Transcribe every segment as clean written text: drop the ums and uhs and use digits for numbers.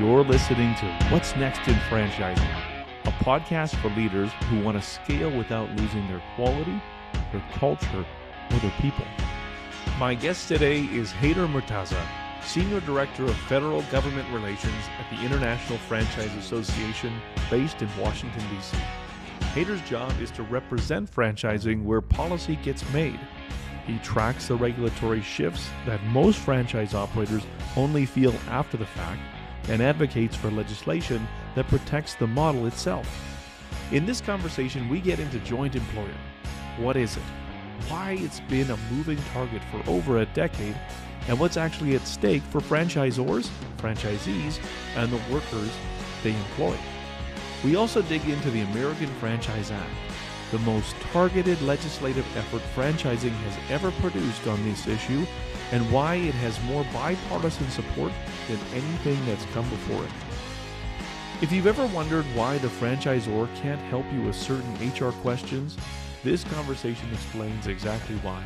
You're listening to What's Next in Franchising, a podcast for leaders who want to scale without losing their quality, their culture, or their people. My guest today is Haider Murtaza, Senior Director of Federal Government Relations at the International Franchise Association based in Washington, D.C. Haider's job is to represent franchising where policy gets made. He tracks the regulatory shifts that most franchise operators only feel after the fact and advocates for legislation that protects the model itself. In this conversation, we get into joint employer. What is it? Why it's been a moving target for over a decade, and what's actually at stake for franchisors, franchisees, and the workers they employ. We also dig into the American Franchise Act, the most targeted legislative effort franchising has ever produced on this issue, and why it has more bipartisan support than anything that's come before it. If you've ever wondered why the franchisor can't help you with certain HR questions, this conversation explains exactly why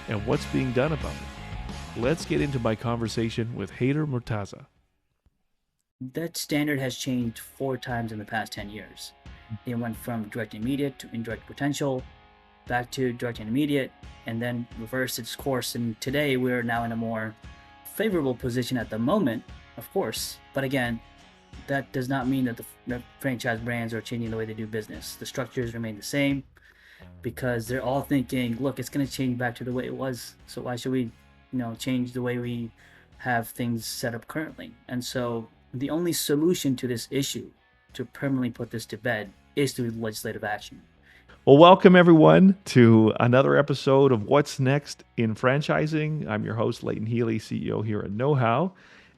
and what's being done about it. Let's get into my conversation with Haider Murtaza. That standard has changed 4 times in the past 10 years. It went from direct and immediate to indirect potential, back to direct and immediate, and then reversed its course. And today we're now in a more favorable position at the moment, of course. But again, that does not mean that the franchise brands are changing the way they do business. The structures remain the same because they're all thinking, look, it's going to change back to the way it was. So why should we, change the way we have things set up currently? And so the only solution to this issue, to permanently put this to bed, is through legislative action. Well, welcome everyone to another episode of What's Next in Franchising. I'm your host, Leighton Healey, CEO here at Know How,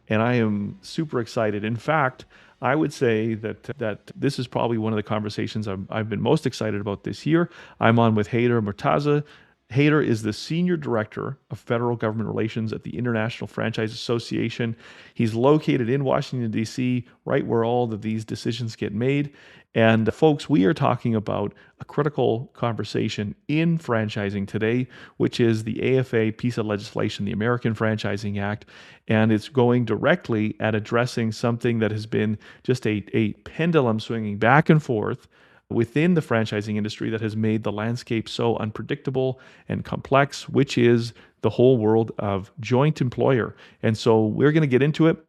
and I am super excited. In fact, I would say that this is probably one of the conversations I've been most excited about this year. I'm on with Haider Murtaza. Haider is the Senior Director of Federal Government Relations at the International Franchise Association. He's located in Washington, D.C., right where all of these decisions get made. And folks, we are talking about a critical conversation in franchising today, which is the AFA piece of legislation, the American Franchising Act. And it's going directly at addressing something that has been just a pendulum swinging back and forth within the franchising industry that has made the landscape so unpredictable and complex, which is the whole world of joint employer. And so we're going to get into it.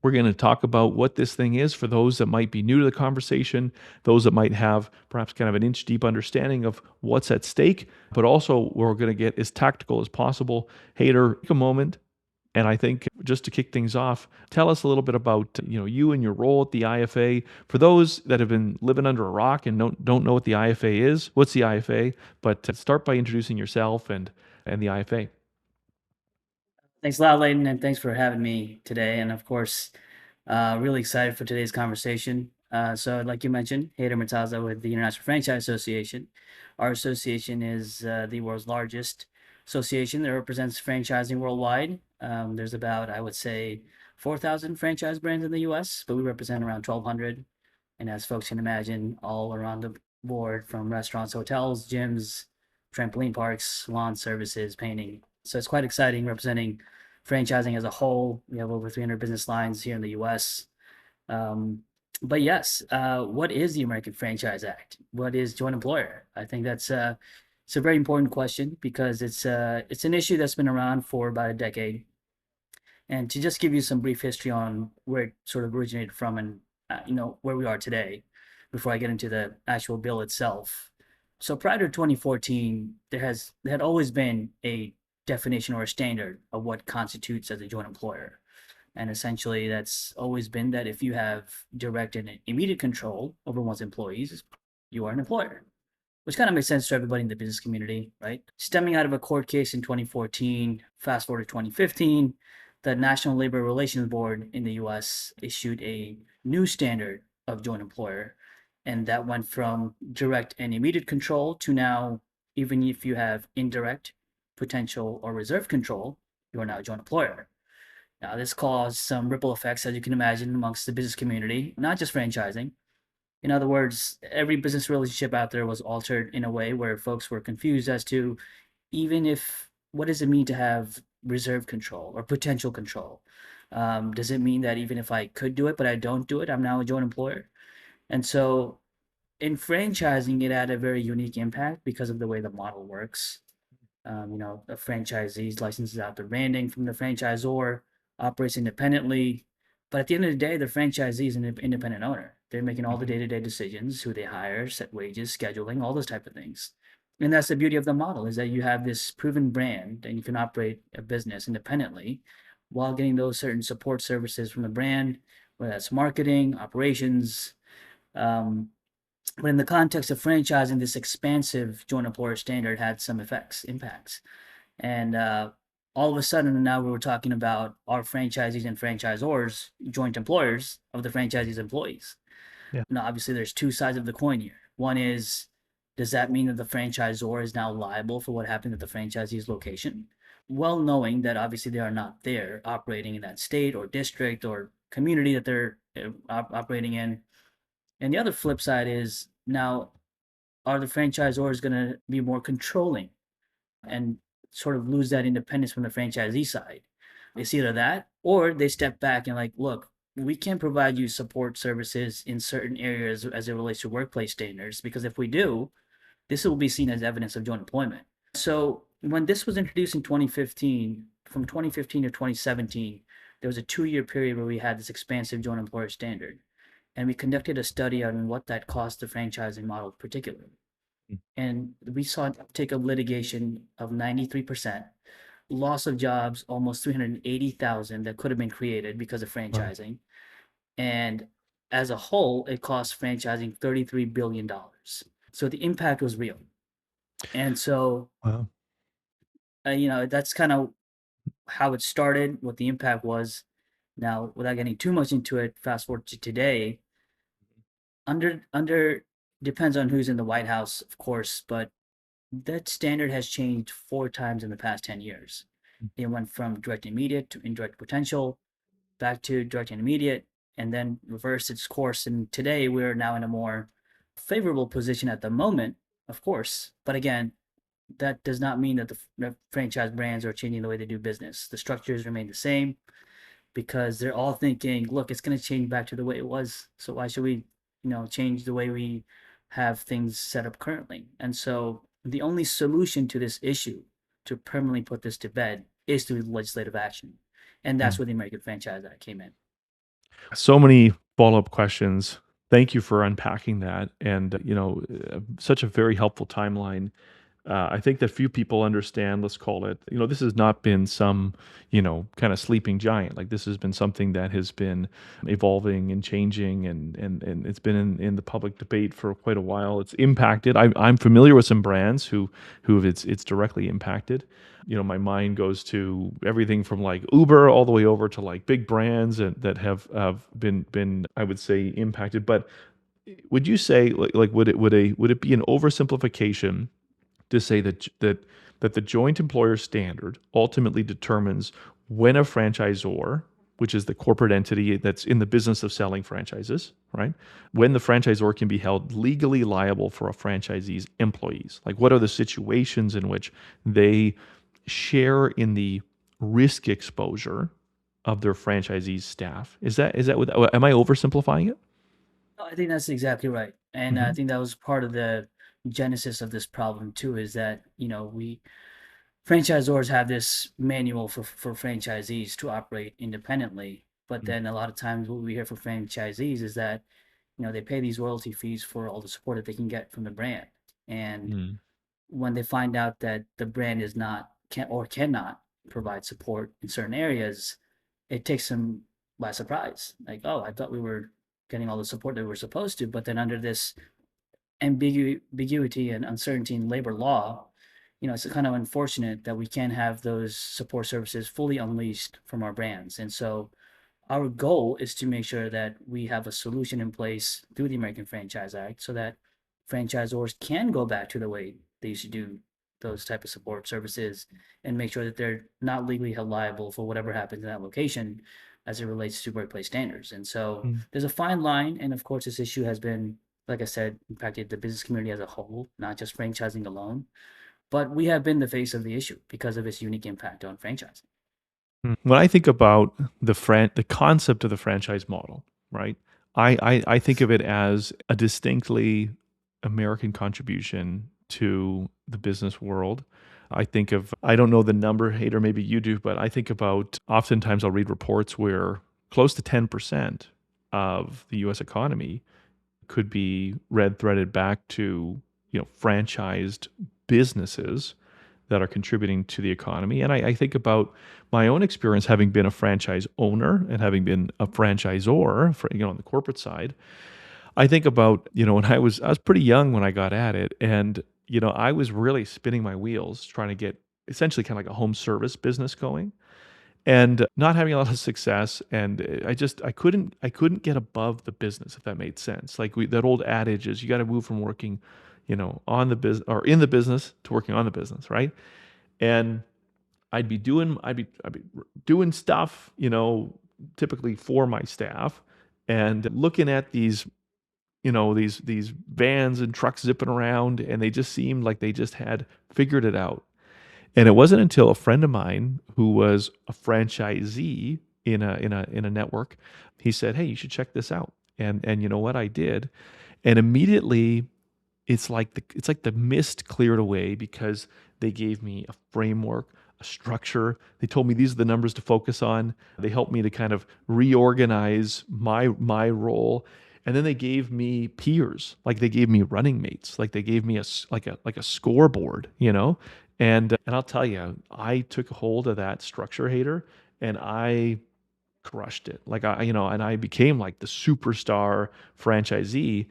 We're going to talk about what this thing is for those that might be new to the conversation, those that might have perhaps kind of an inch deep understanding of what's at stake, but also we're going to get as tactical as possible. Haider, take a moment. And I think just to kick things off, tell us a little bit about you and your role at the IFA. For those that have been living under a rock and don't know what the IFA is, what's the IFA? But start by introducing yourself and the IFA. Thanks a lot, Leighton, and thanks for having me today. And of course, really excited for today's conversation. So like you mentioned, Haider Murtaza with the International Franchise Association. Our association is the world's largest association that represents franchising worldwide. There's about, I would say, 4,000 franchise brands in the US, but we represent around 1,200. And as folks can imagine, all around the board, from restaurants, hotels, gyms, trampoline parks, lawn services, painting. So it's quite exciting representing franchising as a whole. We have over 300 business lines here in the US. But yes, what is the American Franchise Act? What is joint employer? I think that's it's a very important question because it's an issue that's been around for about a decade. And to just give you some brief history on where it sort of originated from and where we are today, before I get into the actual bill itself. So prior to 2014, there had always been a definition or a standard of what constitutes as a joint employer. And essentially, that's always been that if you have direct and immediate control over one's employees, you are an employer, which kind of makes sense to everybody in the business community, right? Stemming out of a court case in 2014, fast forward to 2015, the National Labor Relations Board in the US issued a new standard of joint employer. And that went from direct and immediate control to now, even if you have indirect, potential, or reserve control, you are now a joint employer. Now, this caused some ripple effects, as you can imagine, amongst the business community, not just franchising. In other words, every business relationship out there was altered in a way where folks were confused as to even if, what does it mean to have reserve control or potential control? Does it mean that even if I could do it, but I don't do it, I'm now a joint employer? And so in franchising, it had a very unique impact because of the way the model works. A franchisee's licenses out the branding from the franchisor, operates independently. But at the end of the day, the franchisee is an independent owner. They're making all the Mhm. day-to-day decisions, who they hire, set wages, scheduling, all those type of things. And that's the beauty of the model is that you have this proven brand and you can operate a business independently while getting those certain support services from the brand, whether that's marketing, operations, um, but in the context of franchising, this expansive joint employer standard had some impacts. And all of a sudden, now we were talking about our franchisees and franchisors, joint employers of the franchisees' employees. Yeah. Now, obviously, there's two sides of the coin here. One is, does that mean that the franchisor is now liable for what happened at the franchisee's location? Well, knowing that obviously they are not there operating in that state or district or community that they're operating in. And the other flip side is now, are the franchisors going to be more controlling and sort of lose that independence from the franchisee side? It's either that or they step back and like, look, we can't provide you support services in certain areas as it relates to workplace standards because if we do, this will be seen as evidence of joint employment. So when this was introduced in 2015, from 2015 to 2017, there was a 2-year period where we had this expansive joint employer standard. And we conducted a study on what that cost the franchising model particularly. And we saw an uptick of litigation of 93%, loss of jobs almost 380,000 that could have been created because of Wow. franchising. And as a whole, it cost franchising $33 billion. So the impact was real. And so, Wow. that's kind of how it started, what the impact was. Now, without getting too much into it, fast forward to today, under depends on who's in the White House, of course, but that standard has changed 4 times in the past 10 years. It went from direct immediate to indirect potential, back to direct and immediate, and then reversed its course. And today we're now in a more favorable position at the moment, of course. But again, that does not mean that the franchise brands are changing the way they do business. The structures remain the same because they're all thinking, look, it's going to change back to the way it was. So why should we, change the way we have things set up currently? And so the only solution to this issue to permanently put this to bed is through legislative action. And that's Mm. where the American Franchise Act came in. So many follow-up questions. Thank you for unpacking that, and such a very helpful timeline. I think that few people understand, let's call it, this has not been some, kind of sleeping giant. Like this has been something that has been evolving and changing and it's been in the public debate for quite a while. It's impacted. I'm familiar with some brands who it's directly impacted. My mind goes to everything from like Uber all the way over to like big brands that have been, I would say, impacted. But would you say like would it be an oversimplification to say that the joint employer standard ultimately determines when a franchisor, which is the corporate entity that's in the business of selling franchises, right? When the franchisor can be held legally liable for a franchisee's employees. Like what are the situations in which they share in the risk exposure of their franchisees' staff? Is that am I oversimplifying it? No, I think that's exactly right. And I Hmm. think that was part of the genesis of this problem too, is that, we franchisors have this manual for franchisees to operate independently. But then a lot of times what we hear from franchisees is that, they pay these royalty fees for all the support that they can get from the brand. And Mm. when they find out that the brand is not can or cannot provide support in certain areas, it takes them by surprise. Like, oh, I thought we were getting all the support that we were supposed to, but then under this ambiguity and uncertainty in labor law, it's kind of unfortunate that we can't have those support services fully unleashed from our brands. And so our goal is to make sure that we have a solution in place through the American Franchise Act so that franchisors can go back to the way they used to do those type of support services and make sure that they're not legally held liable for whatever happens in that location as it relates to workplace standards. And so Mm. there's a fine line. And of course, this issue has been, like I said, impacted the business community as a whole, not just franchising alone. But we have been the face of the issue because of its unique impact on franchising. When I think about the concept of the franchise model, right? I think of it as a distinctly American contribution to the business world. I don't know the number, Hader, maybe you do, but I think about oftentimes I'll read reports where close to 10% of the US economy could be red threaded back to, franchised businesses that are contributing to the economy. And I think about my own experience having been a franchise owner and having been a franchisor for, on the corporate side. I think about, when I was pretty young when I got at it, and I was really spinning my wheels trying to get essentially kind of like a home service business going and not having a lot of success. And I couldn't get above the business, if that made sense. Like that old adage is you got to move from working, on the business or in the business to working on the business, right? And I'd be doing stuff, typically for my staff, and looking at these vans and trucks zipping around, and they just seemed like they just had figured it out. And it wasn't until a friend of mine who was a franchisee in a network, he said, "Hey, you should check this out." And you know what I did? And immediately it's like the mist cleared away because they gave me a framework, a structure. They told me these are the numbers to focus on. They helped me to kind of reorganize my role. And then they gave me peers, like they gave me running mates, like they gave me like a scoreboard, And I'll tell you, I took hold of that structure, Hater, and I crushed it. And I became like the superstar franchisee.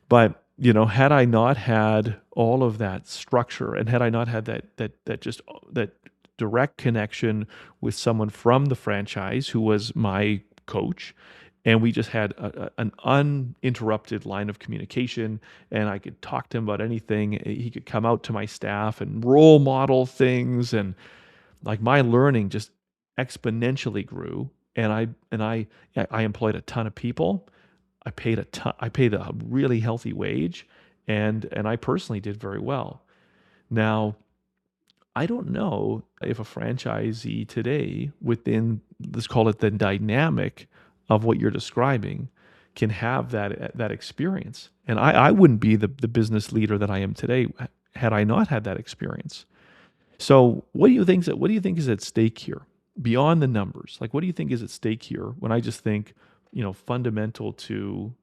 But, had I not had all of that structure, and had I not had that direct connection with someone from the franchise who was my coach, and we just had an uninterrupted line of communication, and I could talk to him about anything. He could come out to my staff and role model things, and like my learning just exponentially grew. And I employed a ton of people. I paid a really healthy wage, and I personally did very well. Now, I don't know if a franchisee today, within, let's call it the dynamic of what you're describing, can have that experience. And I wouldn't be the business leader that I am today had I not had that experience. So what do you think is at stake here beyond the numbers? Like, what do you think is at stake here when I just think, fundamental to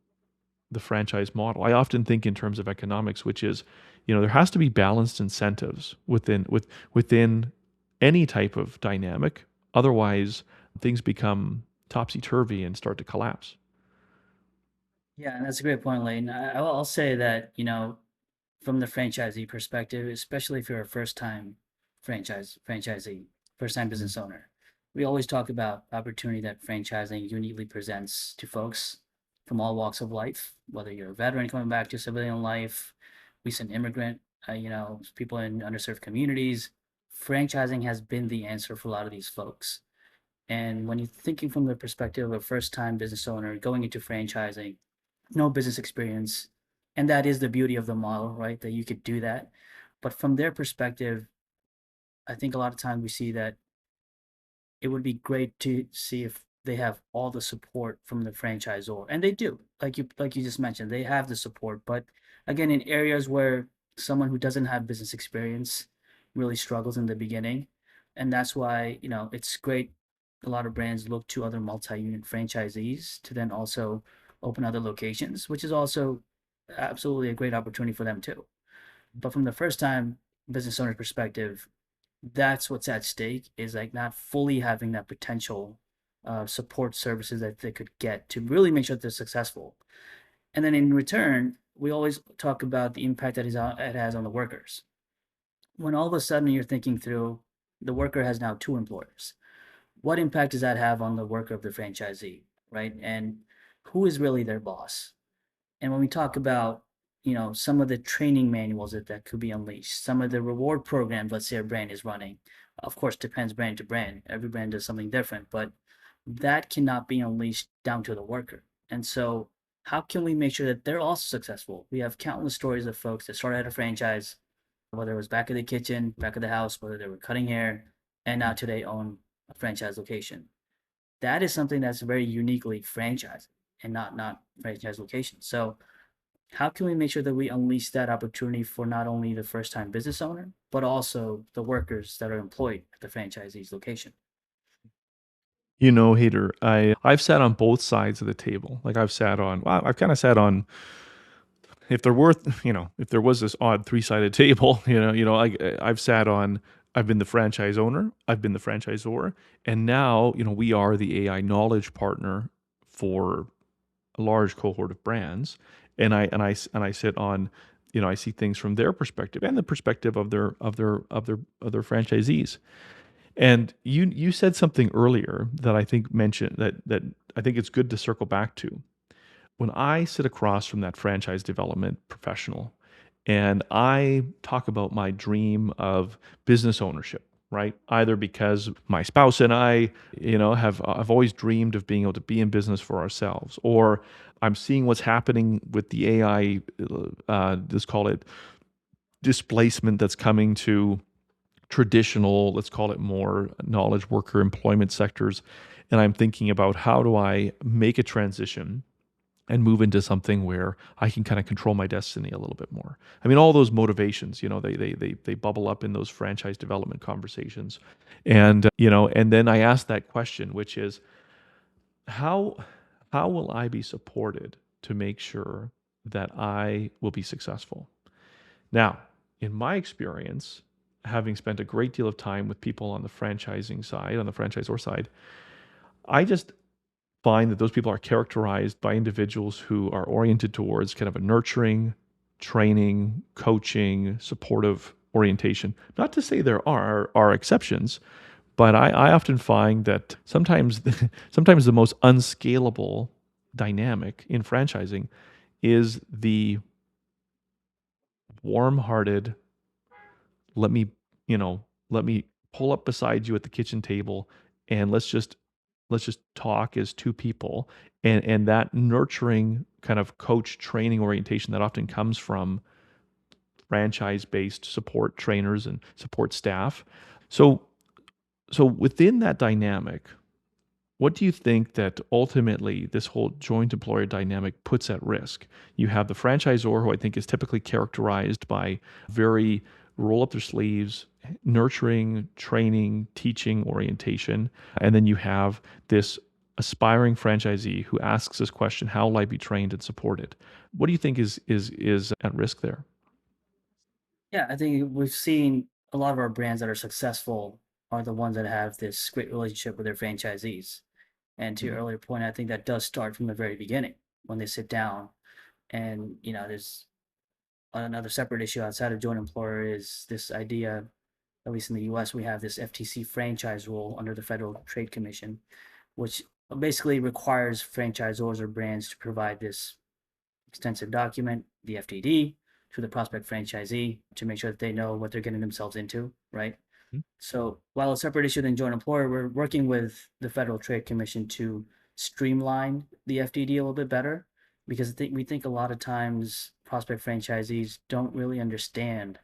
the franchise model? I often think in terms of economics, which is, there has to be balanced incentives within any type of dynamic. Otherwise, things become topsy turvy and start to collapse. Yeah, and that's a great point, Leighton. I'll say that, from the franchisee perspective, especially if you're a first-time franchisee, first-time Mhm. business owner, we always talk about the opportunity that franchising uniquely presents to folks from all walks of life, whether you're a veteran coming back to civilian life, recent immigrant, people in underserved communities. Franchising has been the answer for a lot of these folks. And when you're thinking from the perspective of a first-time business owner going into franchising, no business experience, and that is the beauty of the model, right? That you could do that. But from their perspective, I think a lot of time we see that it would be great to see if they have all the support from the franchisor, and they do. Like you just mentioned, they have the support. But again, in areas where someone who doesn't have business experience really struggles in the beginning, and that's why it's great. A lot of brands look to other multi-unit franchisees to then also open other locations, which is also absolutely a great opportunity for them too. But from the first time business owner perspective, that's what's at stake is like not fully having that potential support services that they could get to really make sure that they're successful. And then in return, we always talk about the impact that it has on the workers. When all of a sudden you're thinking through, the worker has now two employers. What impact does that have on the worker of the franchisee, right? And who is really their boss? And when we talk about, some of the training manuals that could be unleashed, some of the reward programs, let's say a brand is running, of course, depends brand to brand. Every brand does something different, but that cannot be unleashed down to the worker. And so, how can we make sure that they're also successful? We have countless stories of folks that started at a franchise, whether it was back of the kitchen, back of the house, whether they were cutting hair, and now today own a franchise location. That is something that's very uniquely franchised and not franchise locations. So how can we make sure that we unleash that opportunity for not only the first time business owner, but also the workers that are employed at the franchisee's location? Hader, I've sat on both sides of the table. Like I've kind of sat on, if there were, if there was this odd three-sided table, I've sat on, I've been the franchise owner, I've been the franchisor, and now, we are the AI knowledge partner for a large cohort of brands, and I sit on, I see things from their perspective and the perspective of their franchisees. And you said something earlier that I think mentioned that I think it's good to circle back to. When I sit across from that franchise development professional and I talk about my dream of business ownership, right? Either because my spouse and I, have always dreamed of being able to be in business for ourselves, or I'm seeing what's happening with the AI, let's call it displacement that's coming to traditional, let's call it more knowledge worker employment sectors. And I'm thinking about how do I make a transition and move into something where I can kind of control my destiny a little bit more. I mean, all those motivations, they bubble up in those franchise development conversations. And and then I ask that question, which is how how will I be supported to make sure that I will be successful? Now, in my experience, having spent a great deal of time with people on the franchising side, on the franchisor side, I just find that those people are characterized by individuals who are oriented towards kind of a nurturing, training, coaching, supportive orientation. Not to say there are exceptions, but I often find that sometimes sometimes the most unscalable dynamic in franchising is the warm-hearted, let me, let me pull up beside you at the kitchen table and let's just talk as two people, and that nurturing kind of coach training orientation that often comes from franchise based support trainers and support staff. So so within that dynamic, what do you think that ultimately this whole joint employer dynamic puts at risk? You have the franchisor, who I think is typically characterized by very roll up their sleeves, nurturing, training, teaching orientation. And then you have this aspiring franchisee who asks this question, how will I be trained and supported? What do you think is at risk there? Yeah, I think we've seen a lot of our brands that are successful are the ones that have this great relationship with their franchisees. And to your Mhm. earlier point, I think that does start from the very beginning when they sit down. And, there's another separate issue outside of joint employer is this idea, at least in the US, we have this FTC franchise rule under the Federal Trade Commission, which basically requires franchisors or brands to provide this extensive document, the FTD, to the prospect franchisee to make sure that they know what they're getting themselves into, right? So while a separate issue than joint employer, we're working with the Federal Trade Commission to streamline the FDD a little bit better because we think a lot of times prospect franchisees don't really understand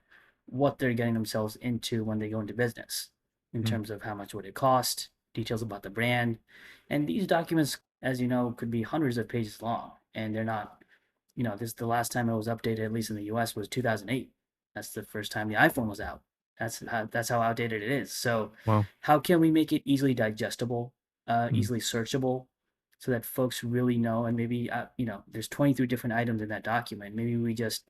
what they're getting themselves into when they go into business in Mhm. terms of how much would it cost, details about the brand. And these documents, as you know, could be hundreds of pages long and they're not, this the last time it was updated, at least in the US, was 2008. That's the first time the iPhone was out. That's how outdated it is. So, Wow. how can we make it easily digestible, Mhm. easily searchable, so that folks really know? And maybe there's 23 different items in that document. Maybe we just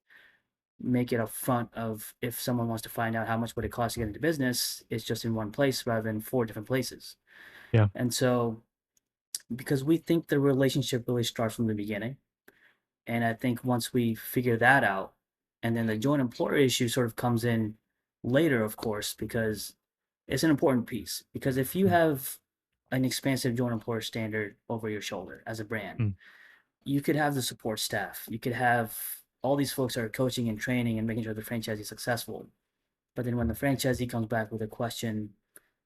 make it up front of if someone wants to find out how much would it cost to get into business, it's just in one place rather than four different places. Yeah. And so, because we think the relationship really starts from the beginning, and I think once we figure that out, and then the joint employer issue sort of comes in later, of course, because it's an important piece. Because if you Mm. have an expansive joint employer standard over your shoulder as a brand, Mm. you could have the support staff, you could have all these folks that are coaching and training and making sure the franchisee is successful. But then when the franchisee comes back with a question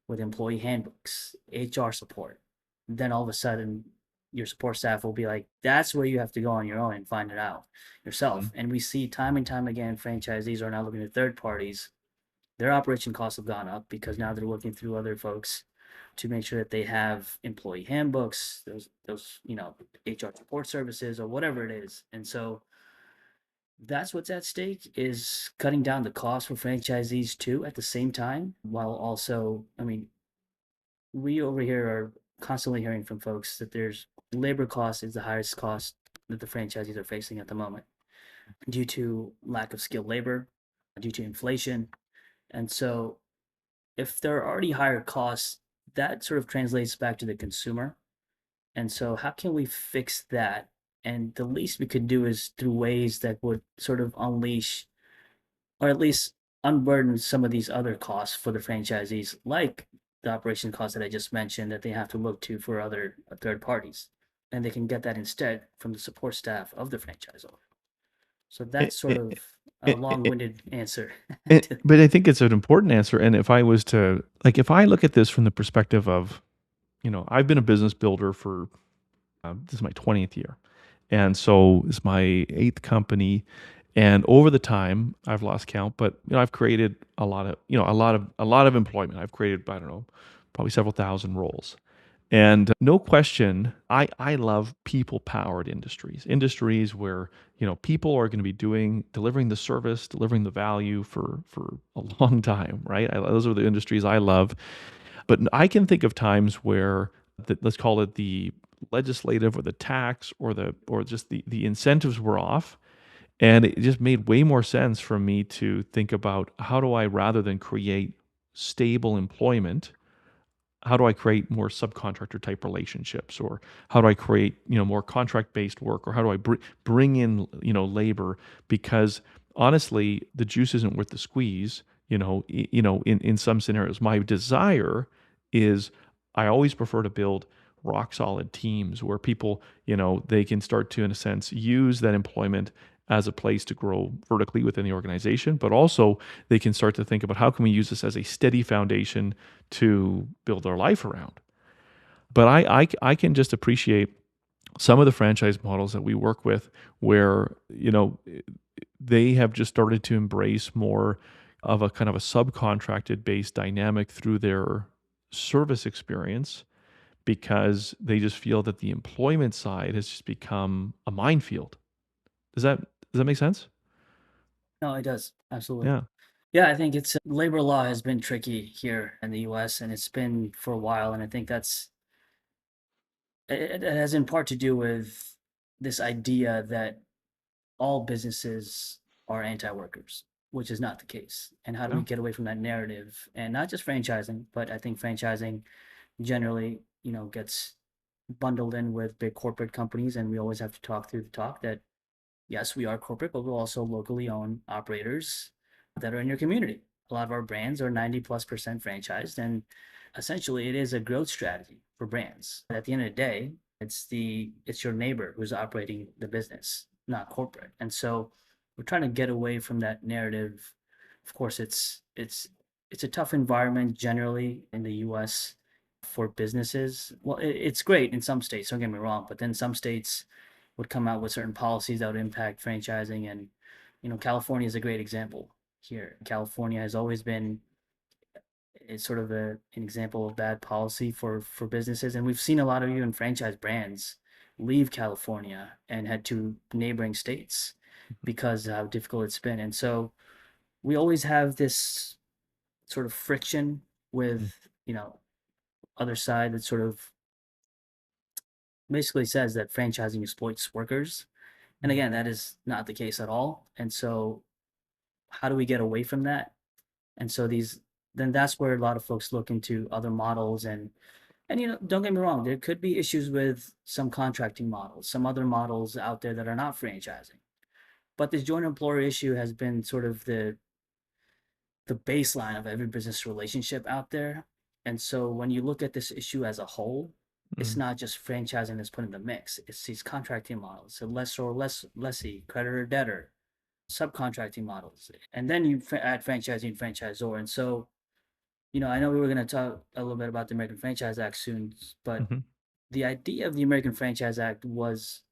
with employee handbooks, HR support, then all of a sudden your support staff will be like, that's where you have to go on your own and find it out yourself. Mhm. And we see time and time again, franchisees are now looking at third parties. Their operation costs have gone up because now they're working through other folks, to make sure that they have employee handbooks, those HR support services or whatever it is. And so that's what's at stake, is cutting down the cost for franchisees too at the same time, while also, I mean, we over here are constantly hearing from folks that there's labor cost is the highest cost that the franchisees are facing at the moment due to lack of skilled labor, due to inflation. And so if there are already higher costs, that sort of translates back to the consumer. And so how can we fix that? And the least we could do is through ways that would sort of unleash, or at least unburden, some of these other costs for the franchisees, like the operation costs that I just mentioned that they have to look to for other third parties. And they can get that instead from the support staff of the franchisor. So that's It, sort it, of a it, it, long-winded answer. but I think it's an important answer. And if I was to, like, if I look at this from the perspective of, I've been a business builder for, this is my 20th year. And so it's my eighth company. And over the time, I've lost count, but I've created a lot of employment. I've created, I don't know, probably several thousand roles. And no question, I love people powered industries where, people are going to be delivering the service, delivering the value for a long time, right? Those are the industries I love. But I can think of times where, let's call it the legislative or the tax or just the incentives were off. And it just made way more sense for me to think about, how do I, rather than create stable employment, how do I create more subcontractor type relationships, or how do I create more contract based work, or how do I bring in labor? Because honestly, the juice isn't worth the squeeze. In some scenarios, my desire is, I always prefer to build rock solid teams where people, they can start to, in a sense, use that employment as a place to grow vertically within the organization, but also they can start to think about, how can we use this as a steady foundation to build our life around. But I can just appreciate some of the franchise models that we work with, where they have just started to embrace more of a kind of a subcontracted based dynamic through their service experience, because they just feel that the employment side has just become a minefield. Does that make sense? No, it does. Absolutely. Yeah. Yeah, I think it's labor law has been tricky here in the US, and it's been for a while. And I think it has in part to do with this idea that all businesses are anti-workers, which is not the case. And how do we Yeah. get away from that narrative? And not just franchising, but I think franchising generally, gets bundled in with big corporate companies, and we always have to talk through the talk that yes, we are corporate, but we're also locally owned operators that are in your community. A lot of our brands are 90+% franchised, and essentially it is a growth strategy for brands. At the end of the day, it's your neighbor who's operating the business, not corporate. And so we're trying to get away from that narrative. Of course, it's a tough environment generally in the US for businesses. Well, it's great in some states, don't get me wrong, but then some states would come out with certain policies that would impact franchising. And California is a great example here. California has always been, it's sort of an example of bad policy for businesses, and we've seen a lot of even franchise brands leave California and head to neighboring states because of how difficult it's been. And so we always have this sort of friction with other side that sort of basically says that franchising exploits workers. And Mhm. again, that is not the case at all. And so how do we get away from that? And so then that's where a lot of folks look into other models. And don't get me wrong, there could be issues with some contracting models, some other models out there that are not franchising. But this joint employer issue has been sort of the baseline of every business relationship out there. And so when you look at this issue as a whole, it's Mhm. not just franchising that's put in the mix. It's these contracting models, so lessor, lessee, creditor, debtor, subcontracting models, and then you add franchising and franchisor. And so, I know we were going to talk a little bit about the American Franchise Act soon, but Mhm. the idea of the American Franchise Act was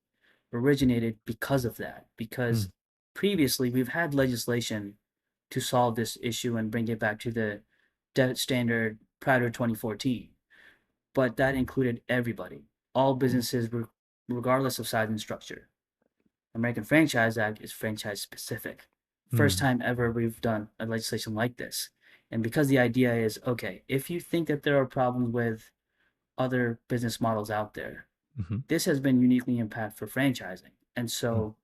originated because of that. Because Mhm. previously we've had legislation to solve this issue and bring it back to the debt standard prior to 2014. but that included everybody, all businesses, regardless of size and structure. American Franchise Act is franchise specific. First Mm, time ever we've done a legislation like this. And because the idea is, okay, if you think that there are problems with other business models out there, mhm, this has been uniquely impacted for franchising. And mm, so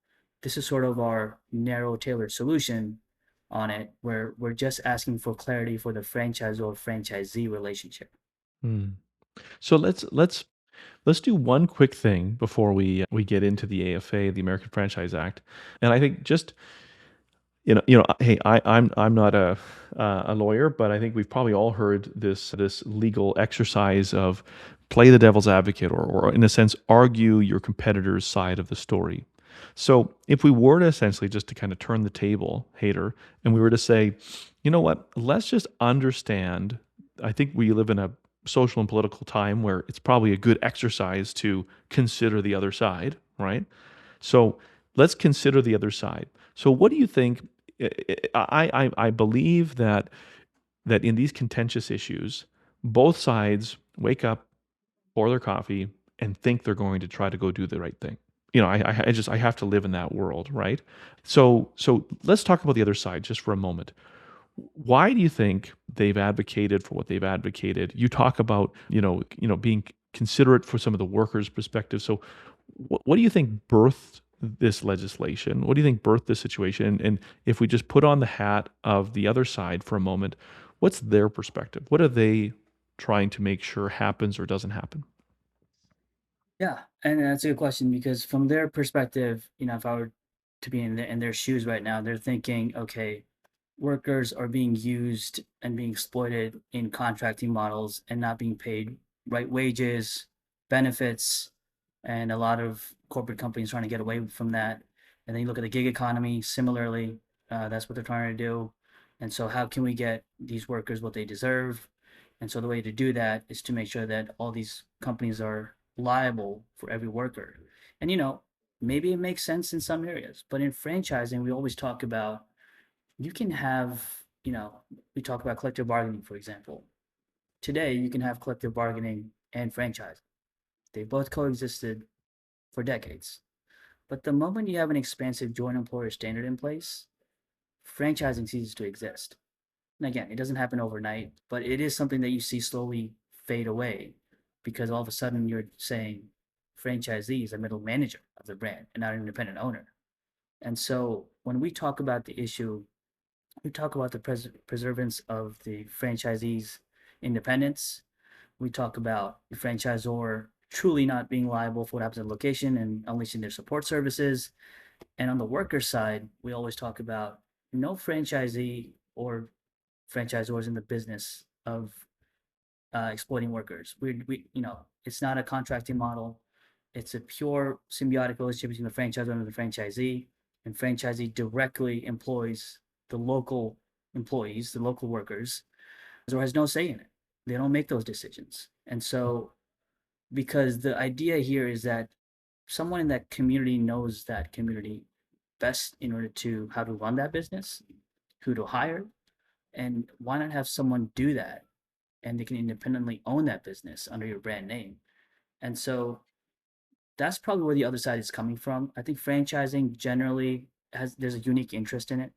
this is sort of our narrow tailored solution on it, where we're just asking for clarity for the franchisor franchisee relationship. mm. So let's do one quick thing before we get into the AFA, the American Franchise Act, and I think just hey, I'm not a lawyer, but I think we've probably all heard this legal exercise of play the devil's advocate, or in a sense, argue your competitor's side of the story. So if we were to essentially just to kind of turn the table, Hader, and we were to say, you know what, let's just understand. I think we live in a social and political time where it's probably a good exercise to consider the other side, right? So let's consider the other side. So what do you think? I believe that in these contentious issues, both sides wake up, pour their coffee, and think they're going to try to go do the right thing. I have to live in that world, right? So let's talk about the other side just for a moment. Why do you think they've advocated for what they've advocated? You talk about being considerate for some of the workers' perspective. So what do you think birthed this legislation? What do you think birthed this situation? And if we just put on the hat of the other side for a moment, what's their perspective? What are they trying to make sure happens or doesn't happen? Yeah, and that's a good question because from their perspective, if I were to be in their shoes right now, they're thinking, okay, workers are being used and being exploited in contracting models and not being paid right wages, benefits, and a lot of corporate companies trying to get away from that. And then you look at the gig economy, similarly, that's what they're trying to do. And so, how can we get these workers what they deserve? And so, the way to do that is to make sure that all these companies are liable for every worker. And, maybe it makes sense in some areas, but in franchising, we always talk about you can have, we talk about collective bargaining, for example. Today, you can have collective bargaining and franchise. They both coexisted for decades. But the moment you have an expansive joint employer standard in place, franchising ceases to exist. And again, it doesn't happen overnight, but it is something that you see slowly fade away because all of a sudden you're saying franchisee is a middle manager of the brand and not an independent owner. And so when we talk about the issue, we talk about the preservance of the franchisee's independence. We talk about the franchisor truly not being liable for what happens at the location and unleashing their support services. And on the worker side, we always talk about no franchisee or franchisors in the business of exploiting workers. It's not a contracting model. It's a pure symbiotic relationship between the franchisor and the franchisee, and franchisee directly employs the local employees, the local workers, or has no say in it. They don't make those decisions. And so, because the idea here is that someone in that community knows that community best in order to how to run that business, who to hire, and why not have someone do that and they can independently own that business under your brand name. And so that's probably where the other side is coming from. I think franchising generally there's a unique interest in it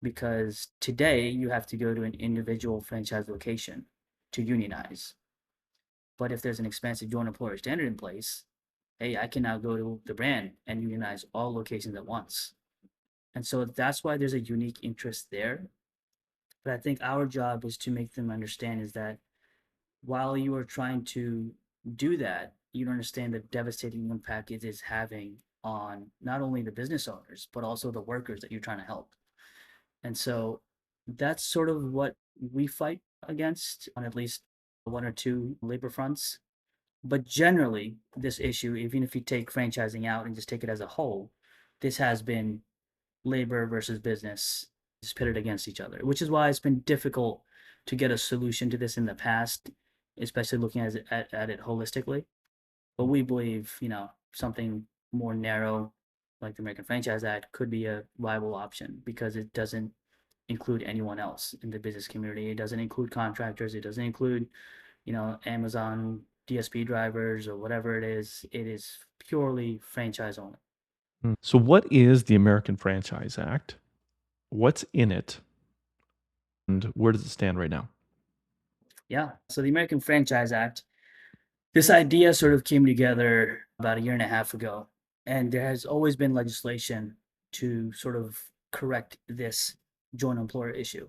because today you have to go to an individual franchise location to unionize. But if there's an expansive joint employer standard in place, hey, I can now go to the brand and unionize all locations at once. And so that's why there's a unique interest there. But I think our job is to make them understand is that while you are trying to do that, you don't understand the devastating impact it is having on not only the business owners, but also the workers that you're trying to help. And so that's sort of what we fight against on at least one or two labor fronts. But generally, this issue, even if you take franchising out and just take it as a whole, this has been labor versus business just pitted against each other, which is why it's been difficult to get a solution to this in the past, especially looking at it holistically. But we believe, something more narrow, like the American Franchise Act, could be a viable option because it doesn't include anyone else in the business community. It doesn't include contractors. It doesn't include, Amazon DSP drivers or whatever it is purely franchise only. So what is the American Franchise Act? What's in it? And where does it stand right now? Yeah. So the American Franchise Act, this idea sort of came together about a year and a half ago. And there has always been legislation to sort of correct this joint employer issue.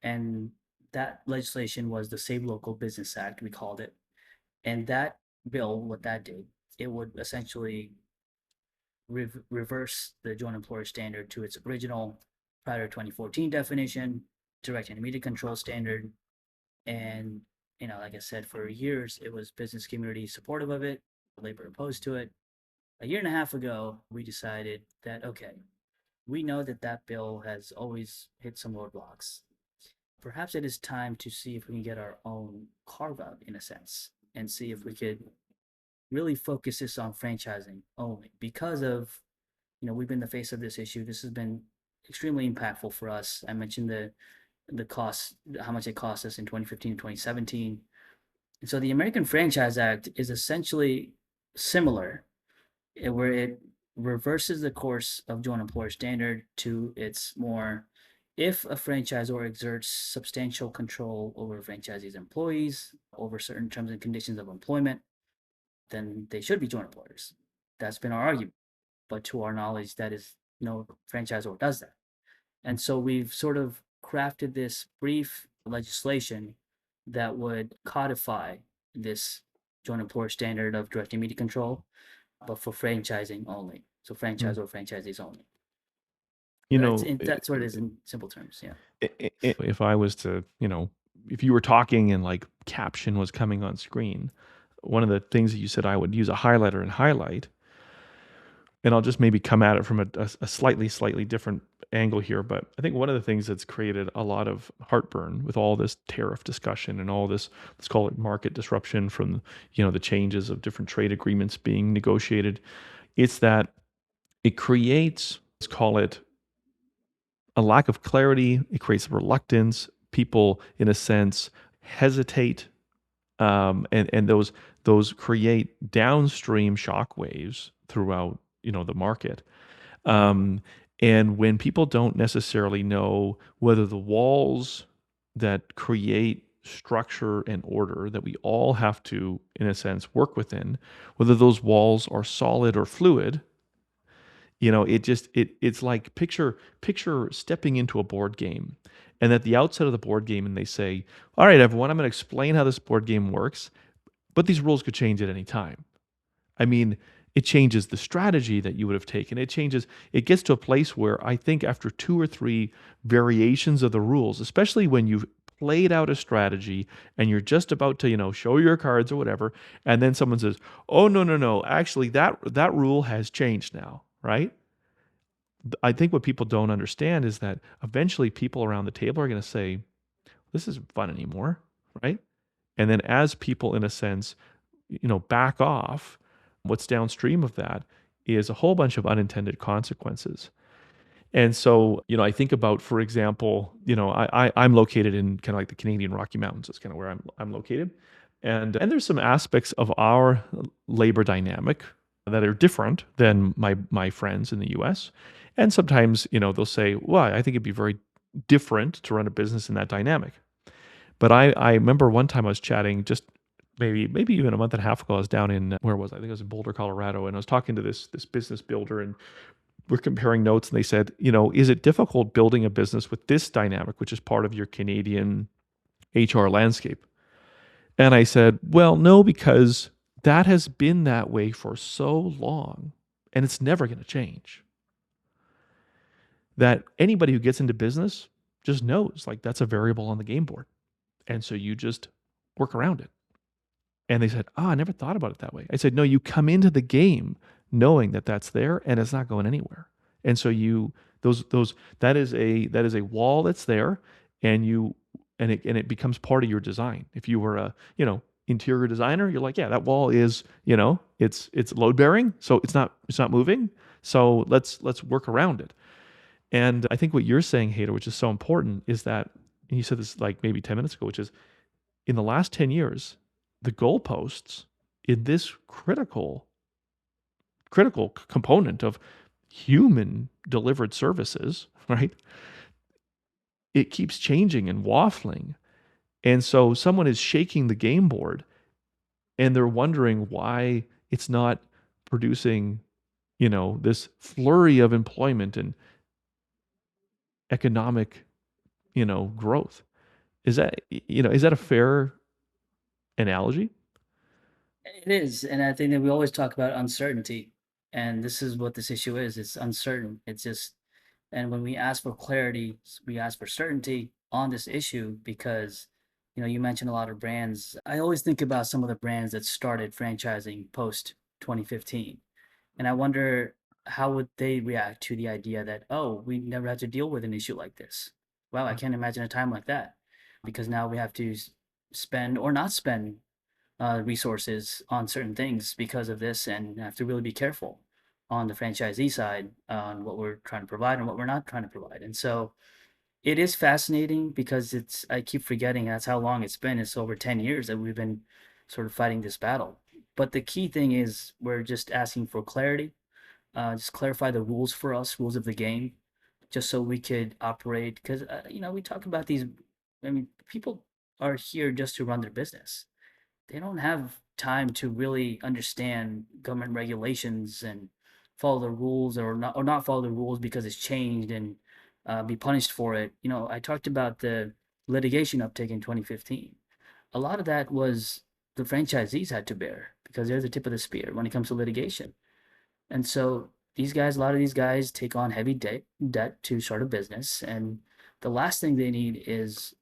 And that legislation was the Save Local Business Act, we called it. And that bill, what that did, it would essentially reverse the joint employer standard to its original prior to 2014 definition, direct and immediate control standard. And, like I said, for years, it was business community supportive of it, labor opposed to it. A year and a half ago, we decided that, okay, we know that that bill has always hit some roadblocks. Perhaps it is time to see if we can get our own carve out in a sense and see if we could really focus this on franchising only because of, we've been the face of this issue. This has been extremely impactful for us. I mentioned the cost, how much it cost us in 2015 and 2017. And so the American Franchise Act is essentially similar, where it reverses the course of joint employer standard to its more, if a franchisor exerts substantial control over franchisee's employees, over certain terms and conditions of employment, then they should be joint employers. That's been our argument. But to our knowledge, that is no franchisor does that. And so we've sort of crafted this brief legislation that would codify this joint employer standard of direct immediate control, but for franchising only. So franchise or franchisees only. That's what it is in simple terms. Yeah. If I was to, if you were talking and like caption was coming on screen, one of the things that you said I would use a highlighter and highlight, and I'll just maybe come at it from a slightly different angle here. But I think one of the things that's created a lot of heartburn with all this tariff discussion and all this, let's call it market disruption from, the changes of different trade agreements being negotiated, it's that it creates, let's call it a lack of clarity. It creates reluctance. People, in a sense, hesitate, and those create downstream shockwaves throughout the market. And when people don't necessarily know whether the walls that create structure and order that we all have to, in a sense, work within, whether those walls are solid or fluid, it's like picture stepping into a board game, and at the outset of the board game, and they say, all right, everyone, I'm going to explain how this board game works, but these rules could change at any time. I mean, it changes the strategy that you would have taken. It gets to a place where I think after 2 or 3 variations of the rules, especially when you've played out a strategy and you're just about to, show your cards or whatever, and then someone says, oh, no, actually that rule has changed now, right? I think what people don't understand is that eventually people around the table are going to say, this isn't fun anymore, right? And then as people, in a sense, back off, what's downstream of that is a whole bunch of unintended consequences. And so, I think about, for example, I'm located in kind of like the Canadian Rocky Mountains. That's kind of where I'm located. And there's some aspects of our labor dynamic that are different than my friends in the US. And sometimes, they'll say, well, I think it'd be very different to run a business in that dynamic. But I remember one time I was chatting just maybe even a month and a half ago. I was down in, where was I? I think I was in Boulder, Colorado, and I was talking to this business builder, and we're comparing notes, and they said, is it difficult building a business with this dynamic, which is part of your Canadian HR landscape? And I said, well, no, because that has been that way for so long, and it's never going to change. That anybody who gets into business just knows, like, that's a variable on the game board. And so you just work around it. And they said, I never thought about it that way. I said, no, you come into the game knowing that that's there and it's not going anywhere. And so that is a wall that's there, and it becomes part of your design. If you were a, interior designer, you're like, yeah, that wall is, it's load bearing, so it's not moving. So let's work around it. And I think what you're saying, Haider, which is so important, is that, and you said this like maybe 10 minutes ago, which is in the last 10 years, the goalposts in this critical component of human delivered services, right? It keeps changing and waffling. And so someone is shaking the game board and they're wondering why it's not producing, this flurry of employment and economic, growth. Is that a fair analogy? It is, and I think that we always talk about uncertainty, and this is what this issue is. It's uncertain. It's just, and when we ask for clarity, we ask for certainty on this issue because, you mentioned a lot of brands. I always think about some of the brands that started franchising post 2015, and I wonder how would they react to the idea that, oh, we never had to deal with an issue like this. Wow, I can't imagine a time like that because now we have to spend or not spend resources on certain things because of this and have to really be careful on the franchisee side on what we're trying to provide and what we're not trying to provide. And so it is fascinating because I keep forgetting that's how long it's been. It's over 10 years that we've been sort of fighting this battle. But the key thing is we're just asking for clarity, just clarify the rules for us, rules of the game, just so we could operate. Because, we talk about these, I mean, people are here just to run their business. They don't have time to really understand government regulations and follow the rules or not follow the rules because it's changed and be punished for it. I talked about the litigation uptake in 2015. A lot of that was the franchisees had to bear because they're the tip of the spear when it comes to litigation. And so a lot of these guys take on heavy debt to start a business, and the last thing they need is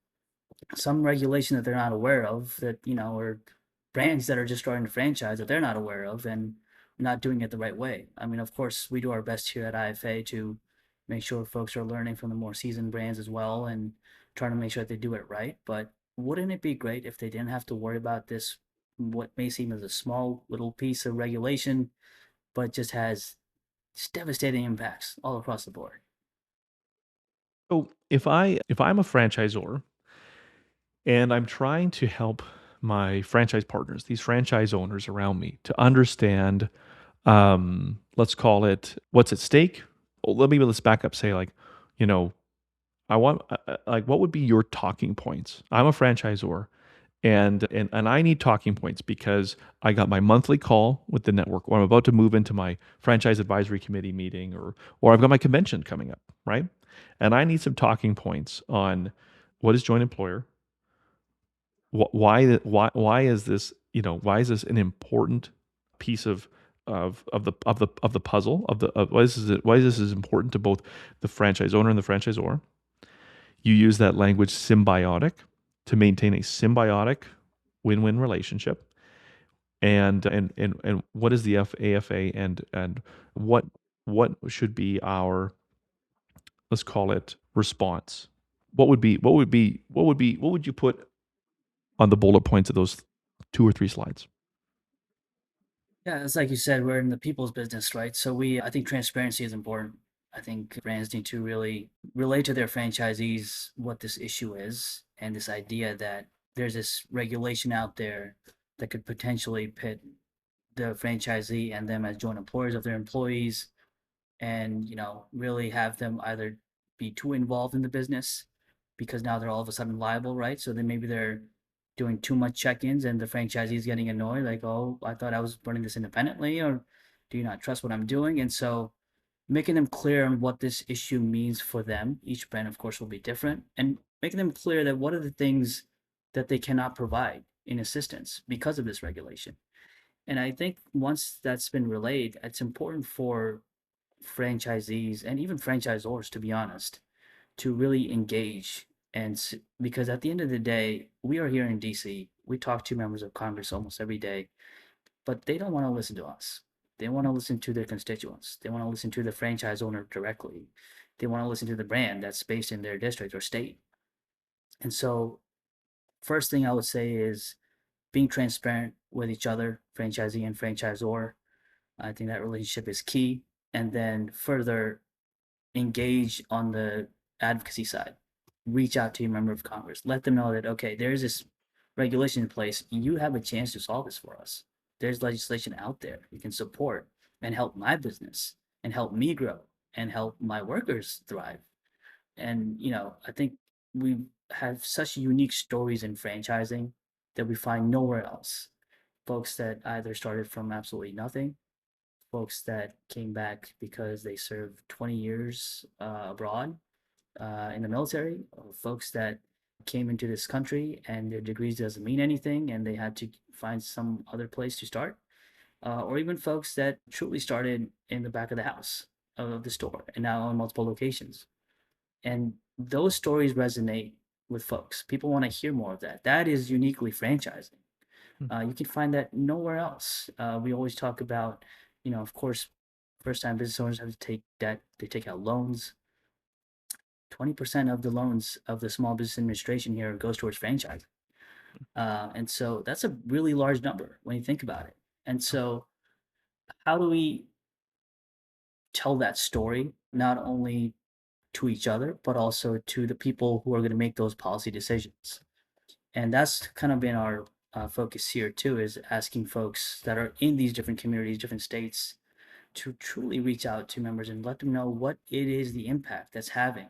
some regulation that they're not aware of that or brands that are just starting to franchise that they're not aware of and not doing it the right way. I mean, of course, we do our best here at IFA to make sure folks are learning from the more seasoned brands as well and trying to make sure that they do it right. But wouldn't it be great if they didn't have to worry about this, what may seem as a small little piece of regulation, but just has devastating impacts all across the board? So if I'm a franchisor and I'm trying to help my franchise partners, these franchise owners around me, to understand, let's call it what's at stake. Well, let's back up. Say like, you know, I want like what would be your talking points? I'm a franchisor, and I need talking points because I got my monthly call with the network, or I'm about to move into my franchise advisory committee meeting, or I've got my convention coming up, right? And I need some talking points on what is joint employer, why is this, why is this an important piece of the puzzle of why is this is important to both the franchise owner and the franchisor. You use that language symbiotic to maintain a symbiotic win-win relationship. And what is the AFA, and what should be our, let's call it, response? What would you put on the bullet points of those two or three slides? Yeah, it's like you said, we're in the people's business, right? So I think transparency is important. I think brands need to really relate to their franchisees what this issue is and this idea that there's this regulation out there that could potentially pit the franchisee and them as joint employers of their employees and really have them either be too involved in the business because now they're all of a sudden liable, right? So then maybe they're doing too much check-ins and the franchisee is getting annoyed, like, oh, I thought I was running this independently, or do you not trust what I'm doing? And so making them clear on what this issue means for them, each brand of course will be different, and making them clear that what are the things that they cannot provide in assistance because of this regulation. And I think once that's been relayed, it's important for franchisees and even franchisors, to be honest, to really engage. Because at the end of the day, we are here in DC. We talk to members of Congress almost every day, but they don't want to listen to us. They want to listen to their constituents. They want to listen to the franchise owner directly. They want to listen to the brand that's based in their district or state. And so, first thing I would say is being transparent with each other, franchisee and franchisor. I think that relationship is key. And then further, engage on the advocacy side. Reach out to your member of Congress. Let them know that, okay, there's this regulation in place. You have a chance to solve this for us. there's legislation out there you can support and help my business and help me grow and help my workers thrive. And, I think we have such unique stories in franchising that we find nowhere else. Folks that either started from absolutely nothing, folks that came back because they served 20 years abroad in the military, or folks that came into this country and their degrees doesn't mean anything and they had to find some other place to start, or even folks that truly started in the back of the house of the store and now own multiple locations. And those stories resonate with folks. People want to hear more of that. That is uniquely franchising. Mm. You can find that nowhere else. We always talk about, of course, first time business owners have to take debt, they take out loans. 20% of the loans of the Small Business Administration here goes towards franchising. And so that's a really large number when you think about it. And so, how do we tell that story, not only to each other, but also to the people who are going to make those policy decisions? And that's kind of been our focus here too, is asking folks that are in these different communities, different states, to truly reach out to members and let them know what it is the impact that's having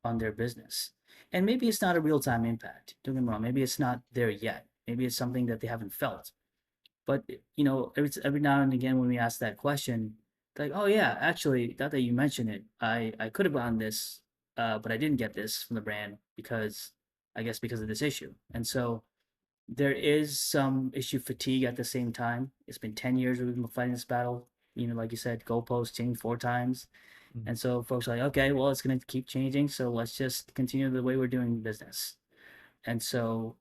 on their business. And maybe it's not a real time impact. Don't get me wrong. Maybe it's not there yet. Maybe it's something that they haven't felt. But every now and again when we ask that question, like, oh yeah, actually, now that you mention it, I could have gotten this, but I didn't get this from the brand because I guess because of this issue. And so there is some issue fatigue at the same time. It's been 10 years we've been fighting this battle. Like you said, goalposts changed 4 times. Mm. And so folks are like, okay, well, it's going to keep changing. So let's just continue the way we're doing business. And so,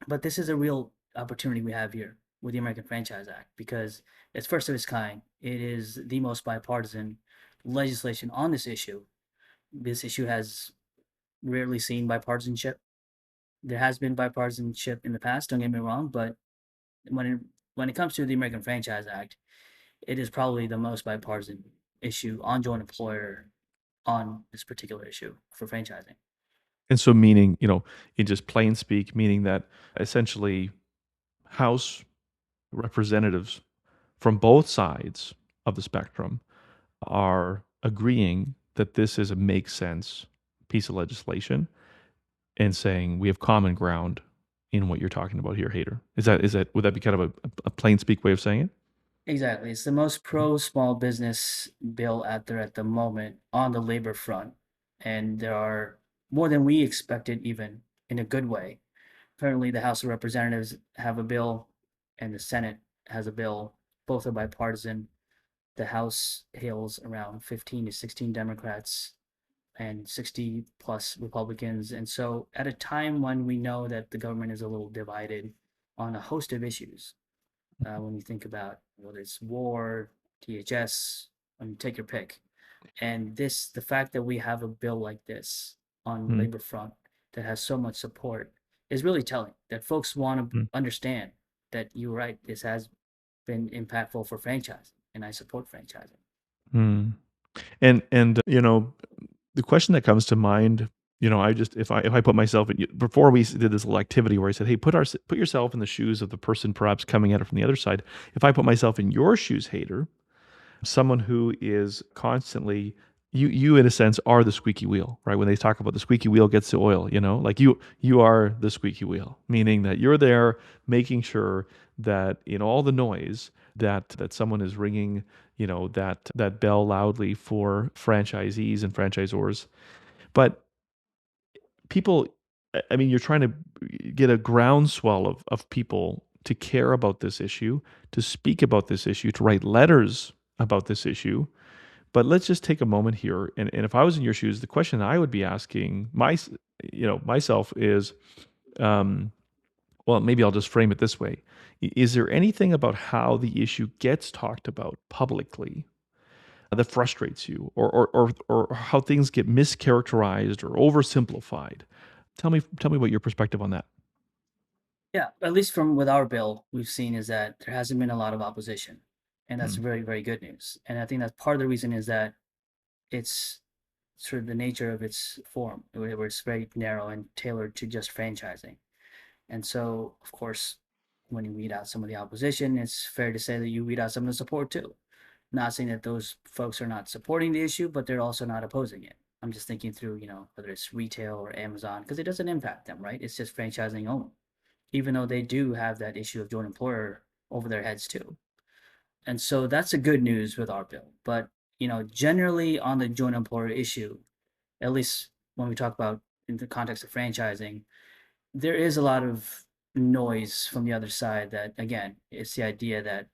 but this is a real opportunity we have here with the American Franchise Act because it's first of its kind. It is the most bipartisan legislation on this issue. This issue has rarely seen bipartisanship. There has been bipartisanship in the past, don't get me wrong, but when it, when it comes to the American Franchise Act, it is probably the most bipartisan issue on joint employer on this particular issue for franchising. And so, meaning, in just plain speak, meaning that essentially House representatives from both sides of the spectrum are agreeing that this is a make sense piece of legislation and saying we have common ground in what you're talking about here, Hader. Is that would that be kind of a plain speak way of saying it? Exactly. It's the most pro small business bill out there at the moment on the labor front. And there are more than we expected, even in a good way. Currently, the House of Representatives have a bill and the Senate has a bill. Both are bipartisan. The House hails around 15 to 16 Democrats and 60 plus Republicans. And so, at a time when we know that the government is a little divided on a host of issues, when you think about whether it's war, THS, take your pick. And the fact that we have a bill like this on the Mm, labor front that has so much support is really telling that folks want to mm, understand that you're right. This has been impactful for franchising, and I support franchising. mm. And the question that comes to mind, I just if I put myself in before we did this little activity where I said, hey, put yourself in the shoes of the person perhaps coming at it from the other side. If I put myself in your shoes, Hater, someone who is constantly you in a sense are the squeaky wheel, right? When they talk about the squeaky wheel gets the oil, like you are the squeaky wheel, meaning that you're there making sure that in all the noise that someone is ringing, that bell loudly for franchisees and franchisors. But people, I mean, you're trying to get a groundswell of people to care about this issue, to speak about this issue, to write letters about this issue. But let's just take a moment here. And if I was in your shoes, the question I would be asking myself is, um, well, maybe I'll just frame it this way. Is there anything about how the issue gets talked about publicly that frustrates you, or how things get mischaracterized or oversimplified? Tell me what your perspective on that. Yeah, at least from with our bill, we've seen is that there hasn't been a lot of opposition, and that's Mm, very, very good news. And I think that's part of the reason is that it's sort of the nature of its form, where it's very narrow and tailored to just franchising. And so, of course, when you weed out some of the opposition, it's fair to say that you weed out some of the support too. Not saying that those folks are not supporting the issue, but they're also not opposing it. I'm just thinking through, whether it's retail or Amazon, because it doesn't impact them, right? It's just franchising only, even though they do have that issue of joint employer over their heads too. And so that's the good news with our bill. But, generally on the joint employer issue, at least when we talk about in the context of franchising, there is a lot of noise from the other side that, again, it's the idea that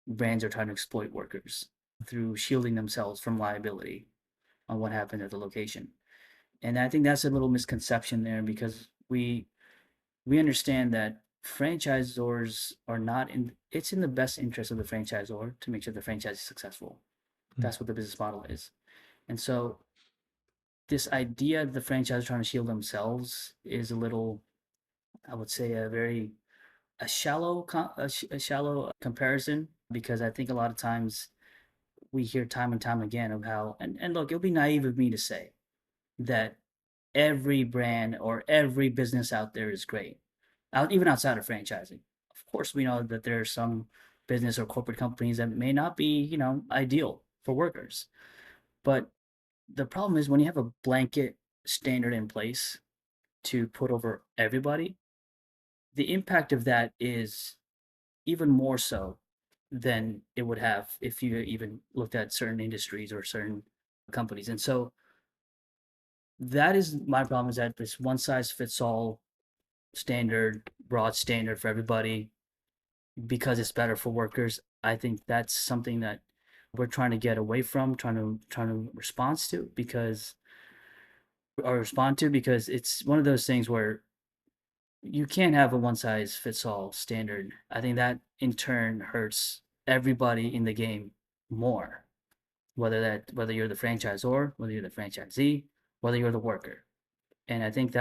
brands are trying to exploit workers through shielding themselves from liability on what happened at the location. And I think that's a little misconception there because we understand that franchisors are not in it's in the best interest of the franchisor to make sure the franchise is successful. Mm. That's what the business model is. And so this idea that the franchise is trying to shield themselves is a little, I would say, a shallow comparison, because I think a lot of times we hear time and time again of how, and look, it'll be naive of me to say that every brand or every business out there is great, even outside of franchising. Of course, we know that there are some business or corporate companies that may not be, ideal for workers. But the problem is when you have a blanket standard in place to put over everybody, the impact of that is even more so than it would have if you even looked at certain industries or certain companies. And so that is my problem, is that this one size fits all standard, broad standard for everybody because it's better for workers. I think that's something that we're trying to get away from, trying to respond to, because it's one of those things where you can't have a one size fits all standard. I think that in turn hurts everybody in the game more, whether you're the franchisor, whether you're the franchisee, whether you're the worker. And I think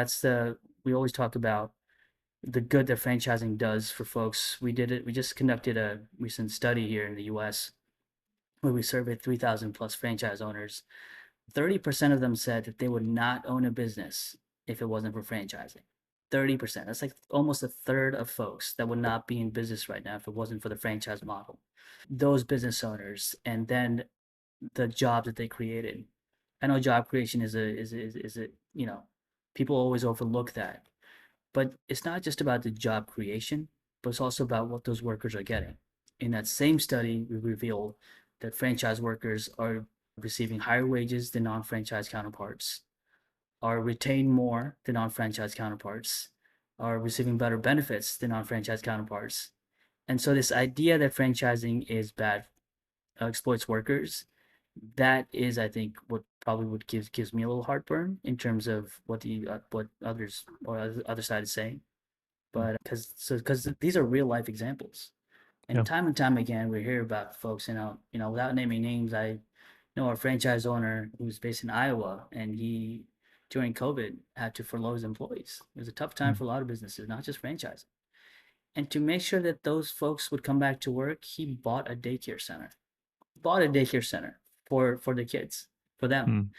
we always talk about the good that franchising does for folks. We just conducted a recent study here in the US where we surveyed 3,000 plus franchise owners. 30% of them said that they would not own a business if it wasn't for franchising. 30%. That's like almost a third of folks that would not be in business right now if it wasn't for the franchise model. Those business owners, and then the jobs that they created. I know job creation is a people always overlook that, but it's not just about the job creation, but it's also about what those workers are getting. In that same study, we revealed that franchise workers are receiving higher wages than non-franchise counterparts, are retained more than non-franchise counterparts, are receiving better benefits than non-franchise counterparts. And so this idea that franchising is bad, exploits workers, that is, I think, what probably would gives me a little heartburn in terms of what others or other side is saying. Mm. But because these are real life examples, Yeah. and time again, we hear about folks. Without naming names, I know a franchise owner who's based in Iowa, and he during COVID had to furlough his employees. It was a tough time Mm. for a lot of businesses, not just franchising. And to make sure that those folks would come back to work, he bought a daycare center. Bought a daycare center for the kids, for them. Mm.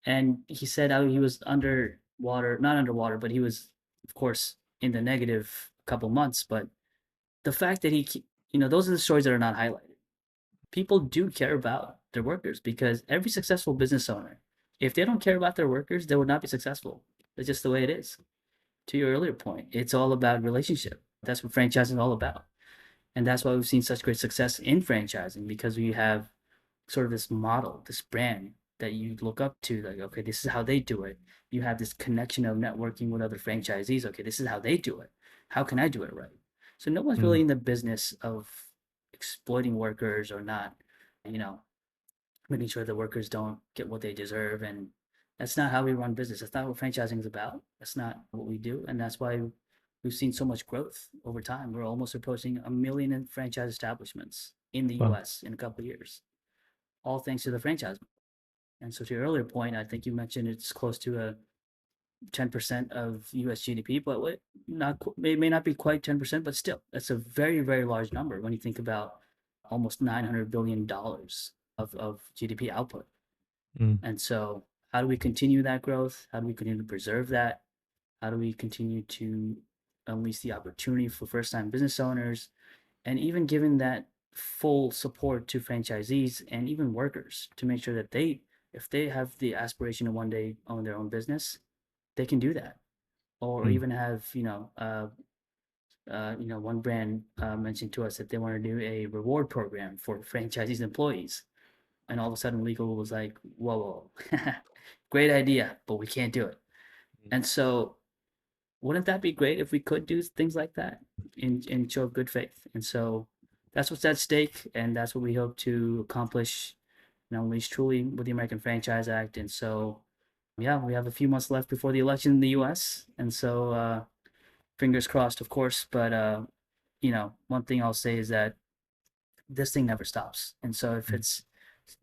And he said how he was underwater, not underwater, but he was, of course, in the negative couple months. But the fact that those are the stories that are not highlighted. People do care about their workers, because every successful business owner, if they don't care about their workers, they would not be successful. That's just the way it is. To your earlier point, it's all about relationship. That's what franchising is all about. And that's why we've seen such great success in franchising, because we have sort of this model, this brand that you look up to, like, okay, this is how they do it. You have this connection of networking with other franchisees. Okay, this is how they do it. How can I do it right? So no one's really Mm. in the business of exploiting workers or not, you know, making sure the workers don't get what they deserve. And that's not how we run business. That's not what franchising is about. That's not what we do. And that's why we've seen so much growth over time. We're almost approaching 1 million franchise establishments in the Wow. US in a couple of years, all thanks to the franchise. And so to your earlier point, I think you mentioned it's close to a 10% of US GDP, but it may not be quite 10%, but still, that's a very, very large number when you think about almost $900 billion of GDP output. Mm. And so, how do we continue that growth? How do we continue to preserve that? How do we continue to unleash the opportunity for first-time business owners, and even giving that full support to franchisees and even workers to make sure that if they have the aspiration to one day own their own business, they can do that. Or Mm, even have, one brand mentioned to us that they want to do a reward program for franchisees employees. And all of a sudden, legal was like, whoa, whoa, great idea, but we can't do it. And so, wouldn't that be great if we could do things like that in show of good faith? And so, that's what's at stake, and that's what we hope to accomplish, at least truly with the American Franchise Act. And so, yeah, we have a few months left before the election in the U.S. And so, fingers crossed, of course. But one thing I'll say is that this thing never stops. And so mm,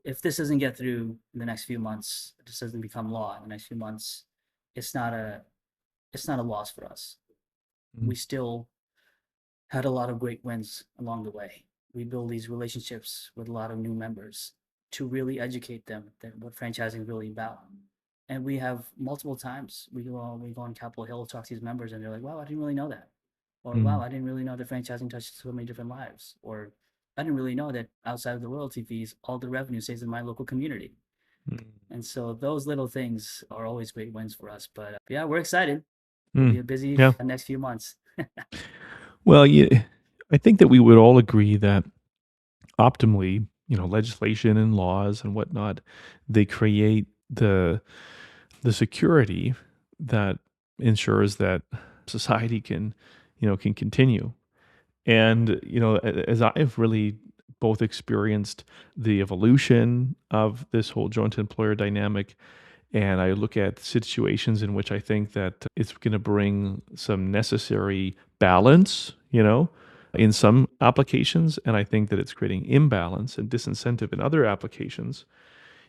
if this doesn't get through in the next few months, if this doesn't become law in the next few months, it's not a it's not a loss for us. mm, We still had a lot of great wins along the way. We build these relationships with a lot of new members to really educate them that what franchising is really about. And we have multiple times we go on Capitol Hill, talk to these members, and they're like, "Wow, I didn't really know that," or "Wow, mm, I didn't really know that franchising touches so many different lives," or "I didn't really know that outside of the royalty fees, all the revenue stays in my local community." mm, And so those little things are always great wins for us. But yeah, we're excited. It'll mm. be a busy Yeah. next few months. Well, I think that we would all agree that optimally, legislation and laws and whatnot, they create the security that ensures that society can continue. And as I've really both experienced the evolution of this whole joint employer dynamic, and I look at situations in which I think that it's going to bring some necessary balance, in some applications, and I think that it's creating imbalance and disincentive in other applications.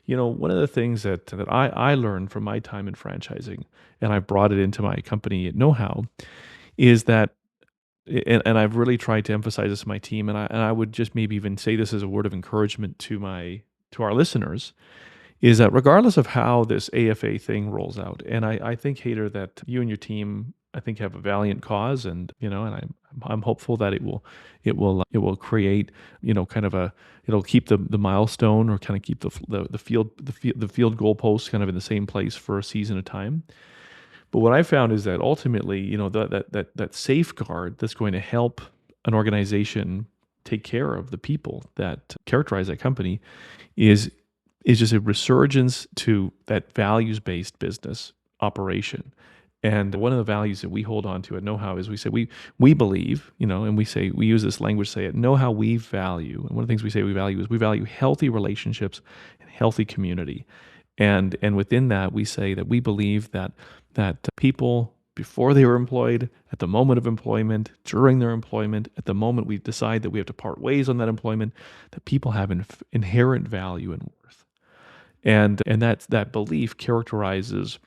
One of the things that I learned from my time in franchising, and I've brought it into my company at Know How, is that, and I've really tried to emphasize this to my team, and I would just maybe even say this as a word of encouragement to our listeners, is that regardless of how this AFA thing rolls out, and I think, Hader, that you and your team, I think, have a valiant cause, and I'm hopeful that it will create, kind of it'll keep the milestone, or kind of keep the field goalposts kind of in the same place for a season of time. But what I found is that ultimately, that safeguard that's going to help an organization take care of the people that characterize that company is just a resurgence to that values-based business operation. And one of the values that we hold on to at Know How is we believe, and we use this language, say at Know How we value. And one of the things we say we value is we value healthy relationships and healthy community. And within that, we say that we believe that people, before they were employed, at the moment of employment, during their employment, at the moment we decide that we have to part ways on that employment, that people have inherent value and worth. And that belief characterizes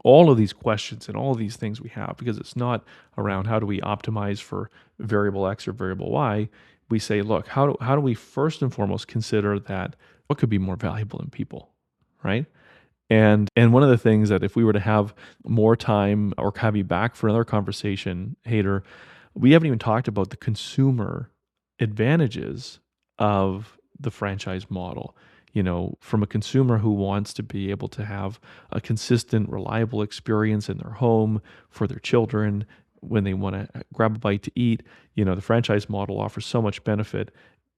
all of these questions and all of these things we have, because it's not around how do we optimize for variable X or variable Y. We say, look, how do we first and foremost consider that what could be more valuable in people, right? And one of the things that if we were to have more time or have you back for another conversation, Hader, we haven't even talked about the consumer advantages of the franchise model. From a consumer who wants to be able to have a consistent, reliable experience in their home for their children when they want to grab a bite to eat, the franchise model offers so much benefit.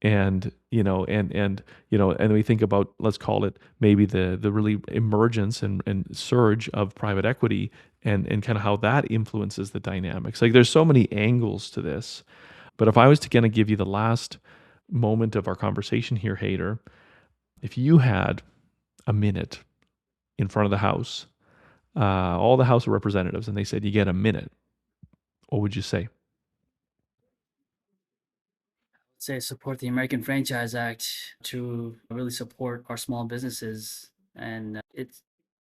And we think about, let's call it maybe the really emergence and surge of private equity, and kind of how that influences the dynamics. Like, there's so many angles to this. But if I was to kind of give you the last moment of our conversation here, Hader, if you had a minute in front of the House, all the House of Representatives, and they said you get a minute, what would you say? Say support the American Franchise Act to really support our small businesses. And it's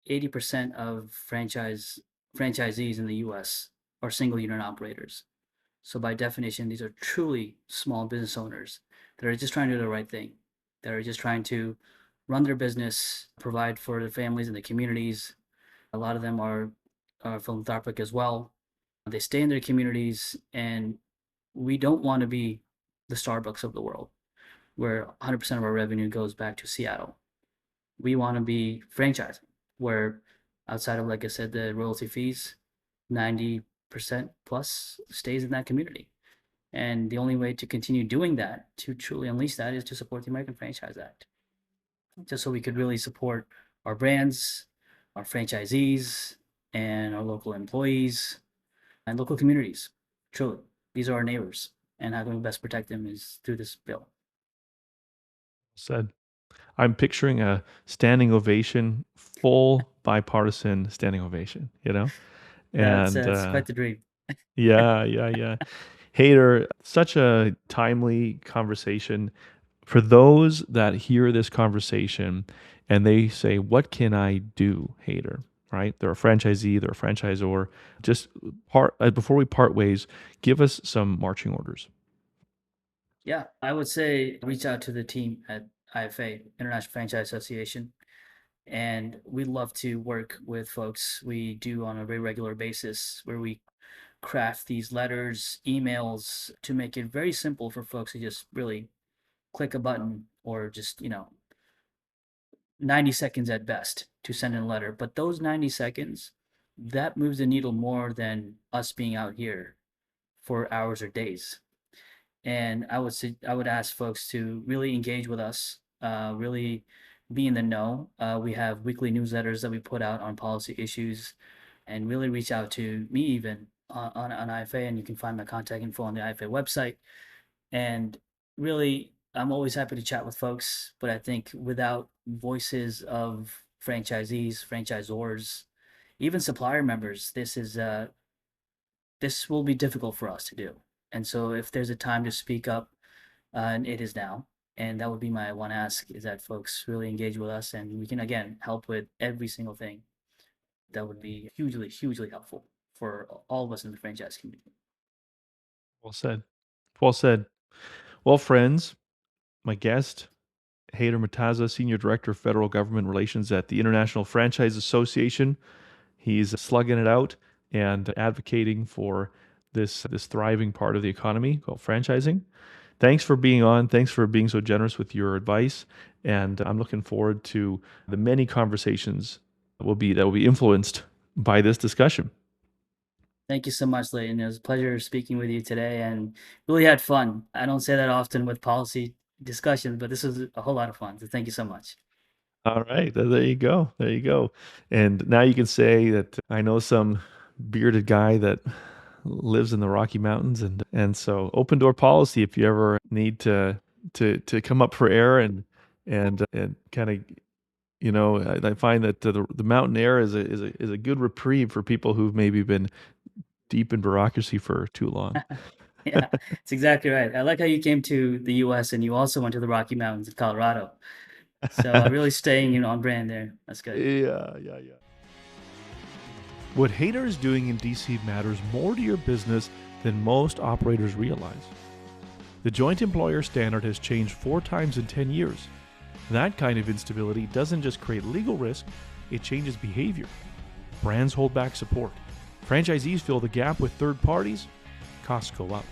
80% of franchisees in the US are single unit operators. So by definition, these are truly small business owners that are just trying to do the right thing. That are just trying to run their business, provide for their families and the communities. A lot of them are philanthropic as well. They stay in their communities, and we don't want to be the Starbucks of the world, where 100% of our revenue goes back to Seattle. We want to be franchising, where outside of, like I said, the royalty fees, 90% plus stays in that community. And the only way to continue doing that, to truly unleash that, is to support the American Franchise Act, just so we could really support our brands, our franchisees, and our local employees and local communities. Truly, these are our neighbors, and how can we best protect them is through this bill. Said. I'm picturing a standing ovation, full bipartisan standing ovation, you know? That's And it's quite the dream. yeah, yeah, yeah. Hader, such a timely conversation. For those that hear this conversation and they say, what can I do, Hader? Right? They're a franchisee, they're a franchisor. Just before we part ways, give us some marching orders. Yeah, I would say reach out to the team at IFA, International Franchise Association, and we'd love to work with folks. We do on a very regular basis where we craft these letters, emails to make it very simple for folks to just really click a button or just, 90 seconds at best to send in a letter. But those 90 seconds, that moves the needle more than us being out here for hours or days. And I would ask folks to really engage with us, really be in the know. We have weekly newsletters that we put out on policy issues, and really reach out to me even on IFA, and you can find my contact info on the IFA website. And really, I'm always happy to chat with folks, but I think without voices of franchisees, franchisors, even supplier members, this will be difficult for us to do. And so, if there's a time to speak up, and it is now. And that would be my one ask, is that folks really engage with us, and we can again help with every single thing. That would be hugely, hugely helpful for all of us in the franchise community. Well said. Well said. Well, friends, my guest, Haider Murtaza, Senior Director of Federal Government Relations at the International Franchise Association. He's slugging it out and advocating for this thriving part of the economy called franchising. Thanks for being on. Thanks for being so generous with your advice. And I'm looking forward to the many conversations that will be influenced by this discussion. Thank you so much, Leighton. It was a pleasure speaking with you today and really had fun. I don't say that often with policy discussions, but this was a whole lot of fun. So thank you so much. All right, there you go. There you go. And now you can say that I know some bearded guy that lives in the Rocky Mountains, and so open door policy if you ever need to come up for air and kind of I find that the mountain air is a good reprieve for people who've maybe been deep in bureaucracy for too long. Yeah, it's exactly right. I like how you came to the US and you also went to the Rocky Mountains in Colorado. So really staying, on brand there. That's good. Yeah, yeah, yeah. What Haider is doing in DC matters more to your business than most operators realize. The joint employer standard has changed 4 times in 10 years. That kind of instability doesn't just create legal risk, it changes behavior. Brands hold back support. Franchisees fill the gap with third parties. Costs go up.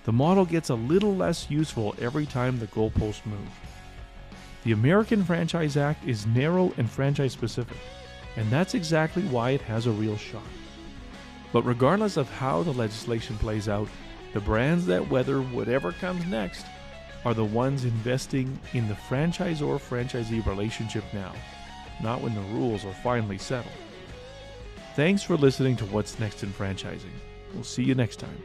The model gets a little less useful every time the goalposts move. The American Franchise Act is narrow and franchise specific, and that's exactly why it has a real shot. But regardless of how the legislation plays out, the brands that weather whatever comes next are the ones investing in the franchisor-franchisee relationship now, not when the rules are finally settled. Thanks for listening to What's Next in Franchising. We'll see you next time.